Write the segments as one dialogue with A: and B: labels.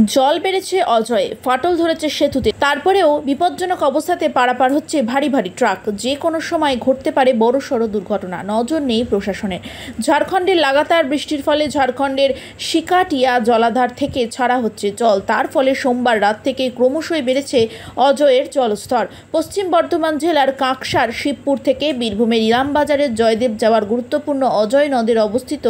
A: জল বেড়েছে অজয়ে, ফাটল ধরেছে সেতুতে, তারপরেও বিপজ্জনক অবস্থাতে পারাপার হচ্ছে ভারী ভারী ট্রাক। যে কোনো সময় ঘটতে পারে বড়সড় দুর্ঘটনা, নজর নেই প্রশাসনের। ঝাড়খণ্ডের লাগাতার বৃষ্টির ফলে ঝাড়খণ্ডের শিকাটিয়া জলাধার থেকে ছাড়া হচ্ছে জল। তার ফলে সোমবার রাত থেকে ক্রমশই বেড়েছে অজয়ের জলস্তর। পশ্চিম বর্ধমান জেলার কাঁকসার শিবপুর থেকে বীরভূমের ইলামবাজারের জয়দেব যাওয়ার গুরুত্বপূর্ণ অজয় নদের অবস্থিত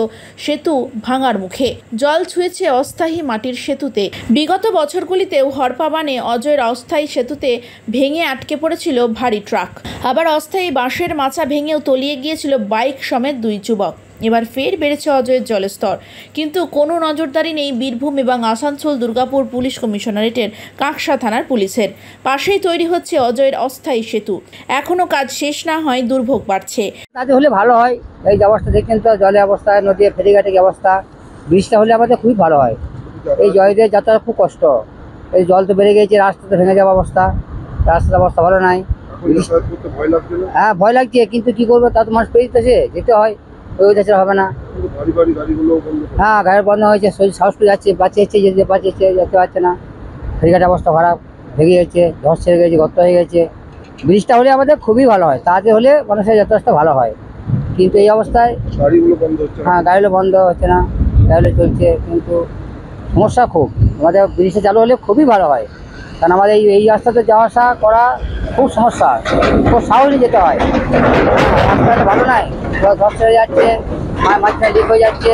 A: সেতু ভাঙার মুখে। জল ছুঁয়েছে অস্থায়ী মাটির সেতুতে। বিগত বছরগুলিতেও হরপাবানে অজয়ের অস্থায়ী সেতুতে ভেঙে আটকে পড়েছিল ভারী ট্রাক। আবার অস্থায়ী বাঁশের মাচা ভেঙেও তলিয়ে গিয়েছিল বাইক সমেত দুই যুবক। এবার ফের বেড়েছে অজয়ের জলস্তর, কিন্তু কোনো নজরদারি নেই বীরভূম এবং আসানসোল দুর্গাপুর পুলিশ কমিশনারেটের কাঁকসা থানার পুলিশের। পাশেই তৈরি হচ্ছে অজয়ের অস্থায়ী সেতু, এখনো কাজ শেষ না হয় দুর্ভোগ বাড়ছে।
B: কাজ হলে ভালো হয়। এই যে অবস্থা দেখছেন তো, জলের অবস্থা, নদী ফেরিঘাটের কি অবস্থা, বৃষ্টিটা হলে আমাদের খুবই ভালো হয়। এই জয়দের যাতায়াত খুব কষ্ট, এই জল তো বেড়ে গেছে, রাস্তা তো ভেঙে যাওয়ার অবস্থা, রাস্তার অবস্থা ভালো নাই। হ্যাঁ ভয় লাগছে, কিন্তু কি করবো, তা তো মানুষ পেরিতেছে, যেতে হয়, ওই দেশে হবে না। হ্যাঁ গাড়ি বন্ধ হয়েছে, সাহস করে যাচ্ছে, বাঁচিয়েছে, যেতে পারছে না। ফেরিঘাটের অবস্থা খারাপ, ভেঙে গেছে, ধস ছেড়ে গেছে, গর্ত হয়ে গেছে। ব্রিজটা হলে আমাদের খুবই ভালো হয়, তাতে হলে মানুষের যথেষ্ট ভালো হয়। কিন্তু এই অবস্থায় হ্যাঁ গাড়িগুলো বন্ধ হচ্ছে না, গাড়িগুলো চলছে, কিন্তু সমস্যা খুব। আমাদের ব্রিজটা চালু হলে খুবই ভালো হয়, কারণ আমাদের এই রাস্তাতে যাওয়া আসা করা খুব সমস্যা, খুব সাহসে যেতে হয়। রাস্তাটা ভালো নাই, ধস ছেড়ে যাচ্ছে, মাঝখানে লিক হয়ে যাচ্ছে,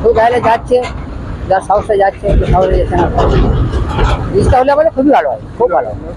B: খুব গাড়িতে যাচ্ছে, যার সাহসে যাচ্ছে, সাহসে যাচ্ছে না। ব্রিজটা হলে আমাদের খুবই ভালো হয়, খুব ভালো হয়।